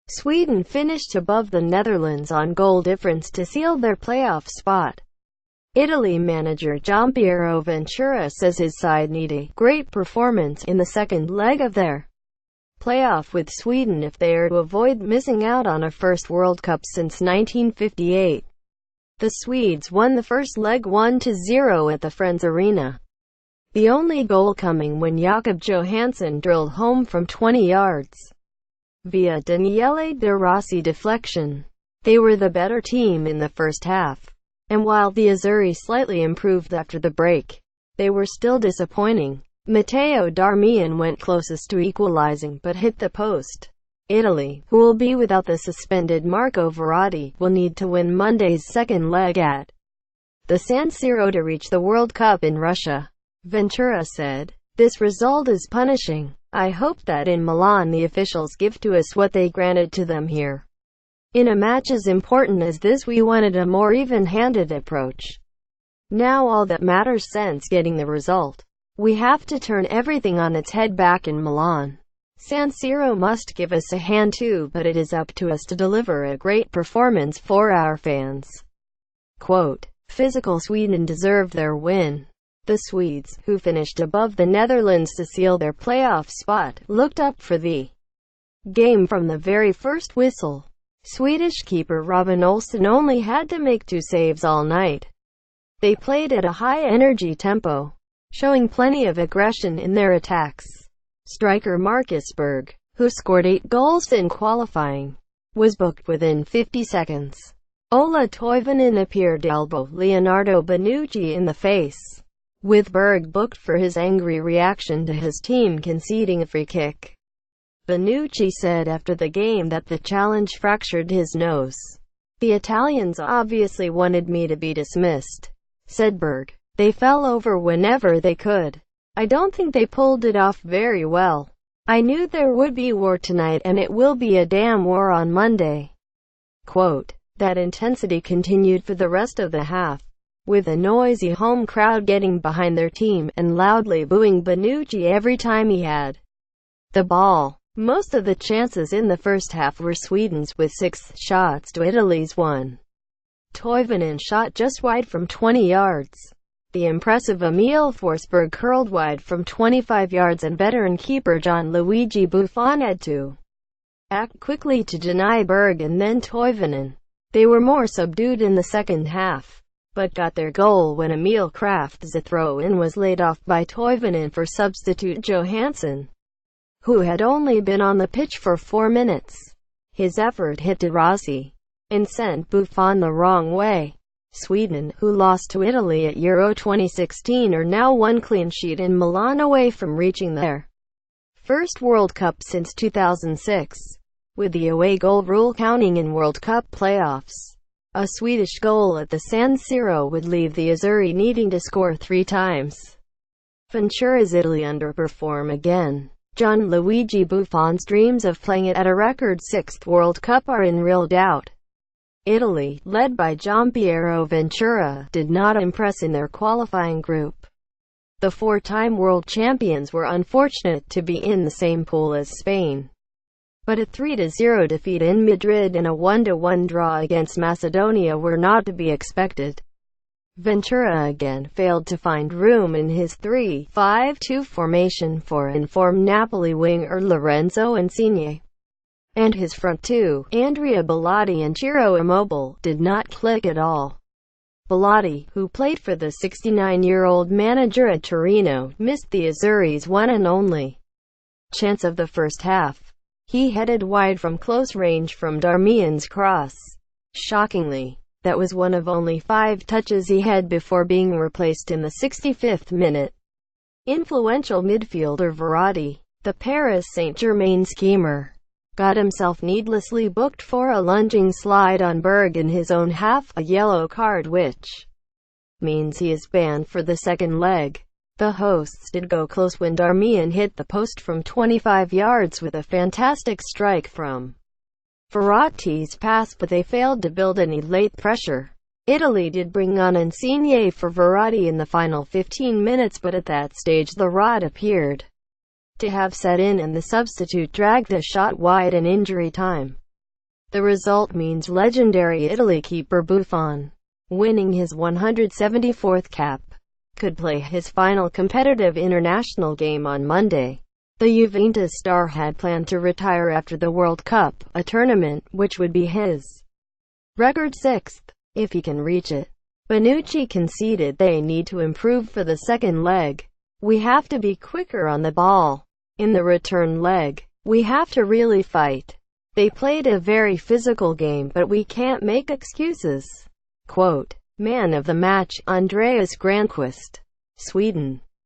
Sweden finished above the Netherlands on goal difference to seal their playoff spot. Italy manager Giampiero Ventura says his side needed a great performance in the second leg of their playoff with Sweden if they are to avoid missing out on a first World Cup since 1958. The Swedes won the first leg 1-0 at the Friends Arena, the only goal coming when Jakob Johansson drilled home from 20 yards via Daniele De Rossi deflection. They were the better team in the first half, and while the Azzurri slightly improved after the break, they were still disappointing. Matteo Darmian went closest to equalizing but hit the post. Italy, who will be without the suspended Marco Verratti, will need to win Monday's second leg at the San Siro to reach the World Cup in Russia. Ventura said, "This result is punishing. I hope that in Milan the officials give to us what they granted to them here. In a match as important as this we wanted a more even-handed approach. Now all that matters since getting the result. We have to turn everything on its head back in Milan. San Siro must give us a hand too, but it is up to us to deliver a great performance for our fans." Quote, "Physical Sweden deserved their win." The Swedes, who finished above the Netherlands to seal their playoff spot, looked up for the game from the very first whistle. Swedish keeper Robin Olsen only had to make 2 saves all night. They played at a high-energy tempo, showing plenty of aggression in their attacks. Striker Marcus Berg, who scored 8 goals in qualifying, was booked within 50 seconds. Ola Toivonen appeared to elbow Leonardo Bonucci in the face, with Berg booked for his angry reaction to his team conceding a free kick. Bonucci said after the game that the challenge fractured his nose. "The Italians obviously wanted me to be dismissed," said Berg. "They fell over whenever they could. I don't think they pulled it off very well. I knew there would be war tonight and it will be a damn war on Monday." Quote, that intensity continued for the rest of the half, with a noisy home crowd getting behind their team and loudly booing Bonucci every time he had the ball. Most of the chances in the first half were Sweden's, with 6 shots to Italy's 1. Toivonen shot just wide from 20 yards. The impressive Emil Forsberg curled wide from 25 yards and veteran keeper Gianluigi Buffon had to act quickly to deny Berg and then Toivonen. They were more subdued in the second half, but got their goal when Emil Kraft's throw-in was laid off by Toivonen for substitute Johansson, who had only been on the pitch for 4 minutes. His effort hit De Rossi and sent Buffon the wrong way. Sweden, who lost to Italy at Euro 2016, are now 1 clean sheet in Milan away from reaching their first World Cup since 2006, with the away goal rule counting in World Cup playoffs. A Swedish goal at the San Siro would leave the Azzurri needing to score 3 times. Ventura's Italy underperform again. Gianluigi Buffon's dreams of playing it at a record 6th World Cup are in real doubt. Italy, led by Giampiero Ventura, did not impress in their qualifying group. The 4-time world champions were unfortunate to be in the same pool as Spain, but a 3-0 defeat in Madrid and a 1-1 draw against Macedonia were not to be expected. Ventura again failed to find room in his 3-5-2 formation for informed Napoli winger Lorenzo Insigne, and his front two, Andrea Bellotti and Ciro Immobile, did not click at all. Bellotti, who played for the 69-year-old manager at Torino, missed the Azzurri's one and only chance of the first half. He headed wide from close range from Darmian's cross. Shockingly, that was one of only 5 touches he had before being replaced in the 65th minute. Influential midfielder Verratti, the Paris Saint-Germain schemer, got himself needlessly booked for a lunging slide on Berg in his own half, a yellow card which means he is banned for the second leg. The hosts did go close when Darmian hit the post from 25 yards with a fantastic strike from Verratti's pass, but they failed to build any late pressure. Italy did bring on Insigne for Verratti in the final 15 minutes, but at that stage the rot appeared to have set in and the substitute dragged a shot wide in injury time. The result means legendary Italy keeper Buffon, winning his 174th cap, could play his final competitive international game on Monday. The Juventus star had planned to retire after the World Cup, a tournament which would be his record sixth, if he can reach it. Bonucci conceded they need to improve for the second leg. We have to be quicker on the ball. In the return leg, we have to really fight. They played a very physical game, but we can't make excuses. Quote, man of the match, Andreas Granqvist, Sweden.